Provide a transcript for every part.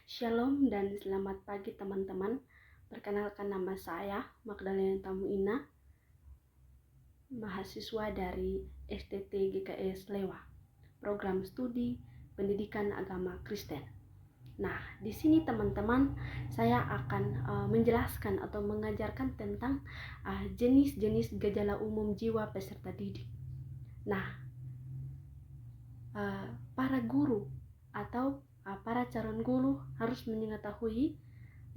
Shalom dan selamat pagi teman-teman. Perkenalkan, nama saya Magdalena Tamuina, mahasiswa dari STT GKS Lewa, Program Studi Pendidikan Agama Kristen. Nah, di sini teman-teman, saya akan menjelaskan atau mengajarkan tentang jenis-jenis gejala umum jiwa peserta didik. Nah, para guru atau para calon guru harus mengetahui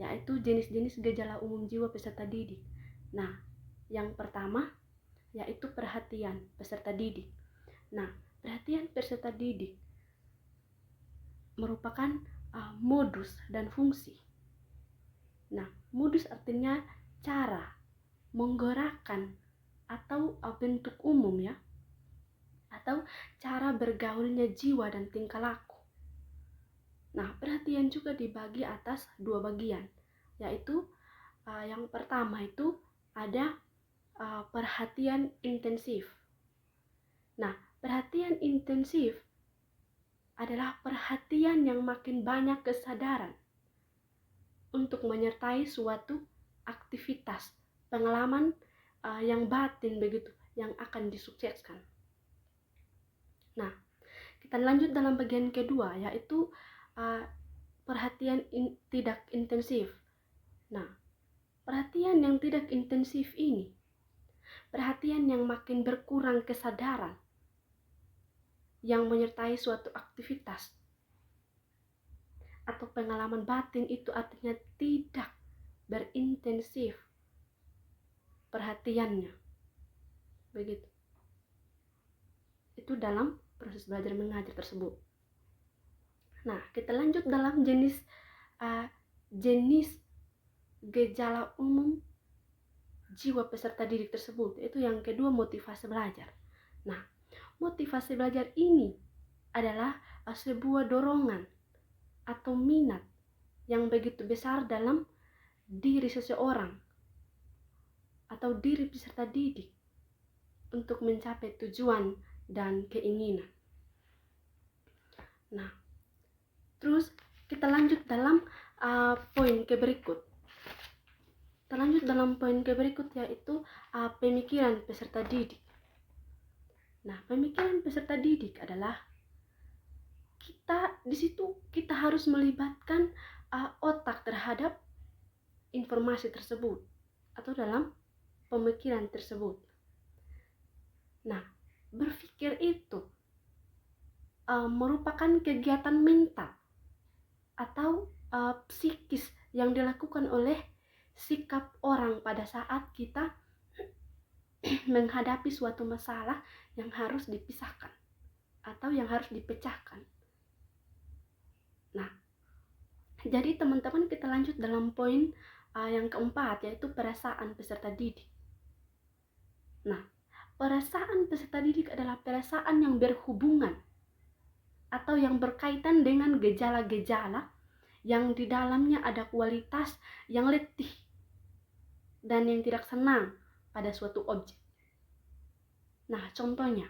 yaitu jenis-jenis gejala umum jiwa peserta didik. Nah, yang pertama yaitu perhatian peserta didik. Nah, perhatian peserta didik merupakan modus dan fungsi. Nah, modus artinya cara, menggerakkan atau bentuk umum ya, atau cara bergaulnya jiwa dan tingkah laku. Nah, perhatian juga dibagi atas dua bagian, yaitu yang pertama itu ada perhatian intensif. Nah, perhatian intensif adalah perhatian yang makin banyak kesadaran untuk menyertai suatu aktivitas, pengalaman yang batin begitu, yang akan disukseskan. Nah, kita lanjut dalam bagian kedua, yaitu perhatian tidak intensif. Nah, perhatian yang tidak intensif ini, perhatian yang makin berkurang kesadaran, yang menyertai suatu aktivitas atau pengalaman batin, itu artinya tidak berintensif perhatiannya. Begitu. Itu dalam proses belajar mengajar tersebut. Nah, kita lanjut dalam jenis gejala umum jiwa peserta didik tersebut, yaitu yang kedua, motivasi belajar. Nah, motivasi belajar ini adalah sebuah dorongan atau minat yang begitu besar dalam diri seseorang atau diri peserta didik untuk mencapai tujuan dan keinginan. Nah, terus kita lanjut dalam poin ke berikut. Kita lanjut dalam poin ke berikut, yaitu pemikiran peserta didik. Nah, pemikiran peserta didik adalah di situ kita harus melibatkan otak terhadap informasi tersebut atau dalam pemikiran tersebut. Nah, berpikir itu merupakan kegiatan mental atau psikis yang dilakukan oleh sikap orang pada saat kita menghadapi suatu masalah yang harus dipisahkan atau yang harus dipecahkan. Nah, jadi teman-teman, kita lanjut dalam poin yang keempat, yaitu perasaan peserta didik. Nah, perasaan peserta didik adalah perasaan yang berhubungan atau yang berkaitan dengan gejala-gejala yang di dalamnya ada kualitas yang letih dan yang tidak senang pada suatu objek. Nah, contohnya,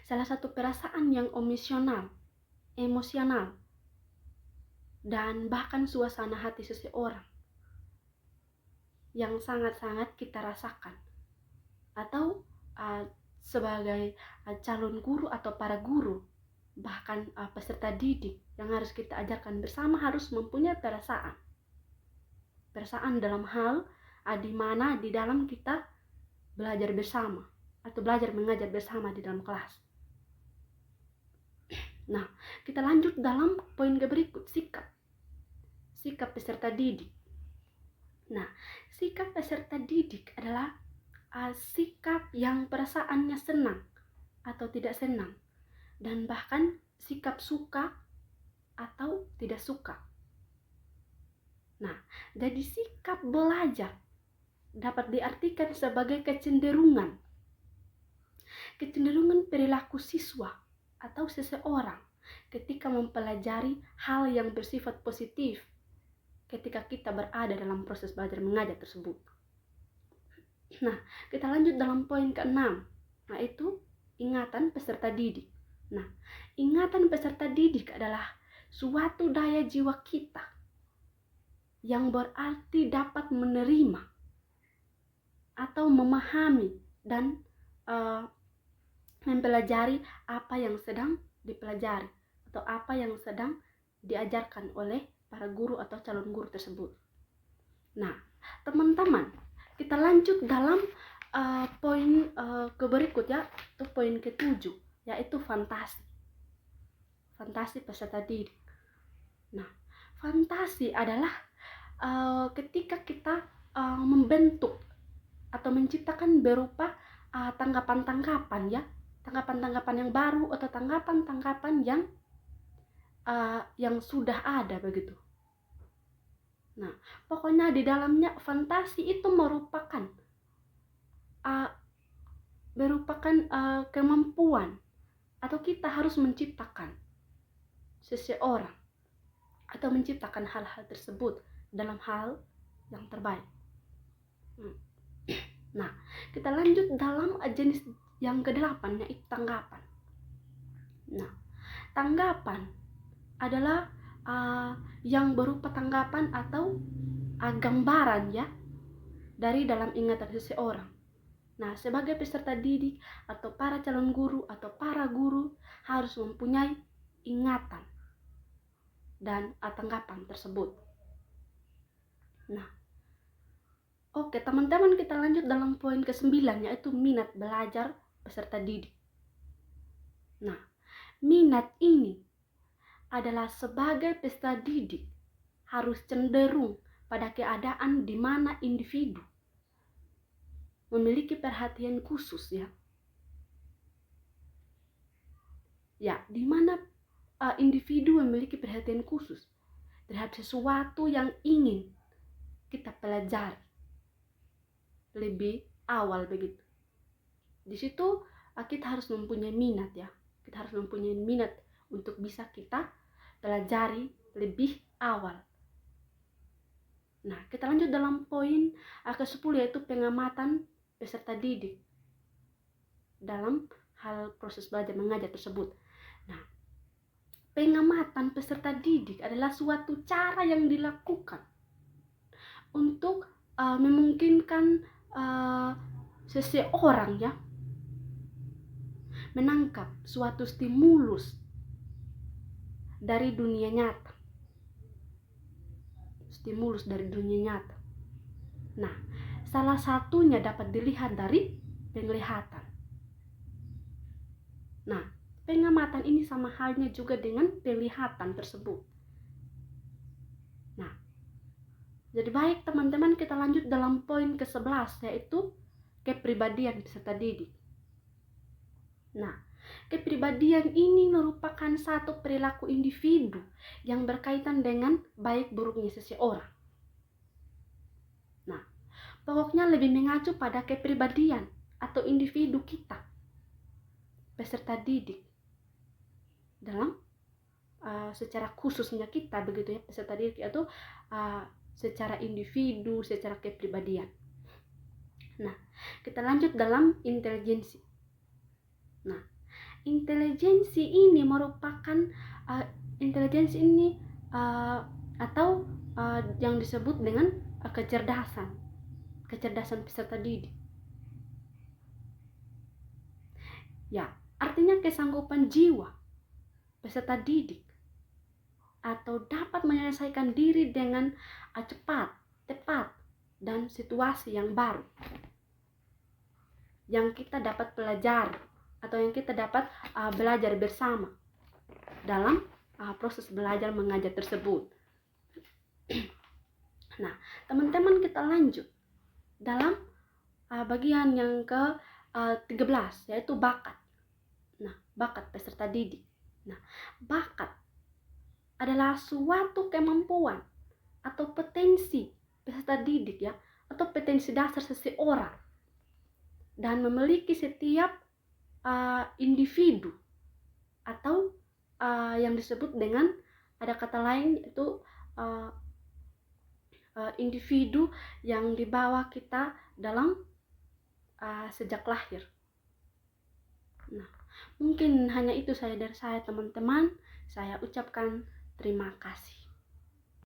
salah satu perasaan yang emosional, dan bahkan suasana hati seseorang yang sangat-sangat kita rasakan, atau sebagai calon guru atau para guru, bahkan peserta didik yang harus kita ajarkan bersama harus mempunyai perasaan dalam hal di mana di dalam kita belajar bersama atau belajar mengajar bersama di dalam kelas. Nah, kita lanjut dalam poin ke berikut, sikap peserta didik. Nah, sikap peserta didik adalah sikap yang perasaannya senang atau tidak senang, dan bahkan sikap suka atau tidak suka. Nah, jadi sikap belajar dapat diartikan sebagai kecenderungan perilaku siswa atau seseorang ketika mempelajari hal yang bersifat positif ketika kita berada dalam proses belajar mengajar tersebut. Nah, kita lanjut dalam poin ke-6, yaitu ingatan peserta didik. Nah, ingatan peserta didik adalah suatu daya jiwa kita yang berarti dapat menerima atau memahami dan mempelajari apa yang sedang dipelajari atau apa yang sedang diajarkan oleh para guru atau calon guru tersebut. Nah, teman-teman, kita lanjut dalam poin ke berikut ya, itu poin ke-7, yaitu fantasi. Fantasi peserta didik. Nah, fantasi adalah ketika kita membentuk atau menciptakan berupa tanggapan-tanggapan ya, tanggapan-tanggapan yang baru atau tanggapan-tanggapan yang sudah ada begitu. Nah, pokoknya di dalamnya fantasi itu merupakan kemampuan atau kita harus menciptakan seseorang atau menciptakan hal-hal tersebut dalam hal yang terbaik. Nah, kita lanjut dalam jenis yang ke-8, yaitu tanggapan. Nah, tanggapan adalah yang berupa tanggapan atau gambaran ya dari dalam ingatan seseorang. Nah, sebagai peserta didik atau para calon guru atau para guru harus mempunyai ingatan dan tanggapan tersebut. Nah, oke teman-teman, kita lanjut dalam poin ke-9, yaitu minat belajar peserta didik. Nah, minat ini adalah sebagai peserta didik harus cenderung pada keadaan di mana individu memiliki perhatian khusus ya. Ya, di mana individu memiliki perhatian khusus terhadap sesuatu yang ingin kita pelajari lebih awal begitu. Di situ kita harus mempunyai minat ya. Kita harus mempunyai minat untuk bisa kita pelajari lebih awal. Nah, kita lanjut dalam poin ke-10, yaitu pengamatan peserta didik dalam hal proses belajar mengajar tersebut. Nah, pengamatan peserta didik adalah suatu cara yang dilakukan untuk memungkinkan seseorang ya menangkap suatu stimulus dari dunia nyata. Stimulus dari dunia nyata. Nah, salah satunya dapat dilihat dari penglihatan. Nah, pengamatan ini sama halnya juga dengan penglihatan tersebut. Nah, jadi baik teman-teman, kita lanjut dalam poin ke-11, yaitu kepribadian peserta didik. Nah, kepribadian ini merupakan satu perilaku individu yang berkaitan dengan baik buruknya seseorang. Nah, pokoknya lebih mengacu pada kepribadian atau individu kita, peserta didik, dalam secara khususnya kita begitu ya, peserta didik itu secara individu, secara kepribadian. Nah, kita lanjut dalam intelijensi. Nah, intelijensi ini merupakan atau yang disebut dengan kecerdasan peserta didik. Ya, artinya kesanggupan jiwa peserta didik atau dapat menyelesaikan diri dengan cepat, tepat, dan situasi yang baru yang kita dapat pelajari atau yang kita dapat belajar bersama dalam proses belajar mengajar tersebut. Nah, teman-teman, kita lanjut dalam bagian yang ke-13, yaitu bakat. Nah, bakat peserta didik. Nah, bakat adalah suatu kemampuan atau potensi peserta didik ya, atau potensi dasar seseorang, dan memiliki setiap individu atau yang disebut dengan, ada kata lain, itu individu yang dibawa kita dalam sejak lahir. Nah, mungkin hanya itu saja dari saya teman-teman. Saya ucapkan Terima kasih.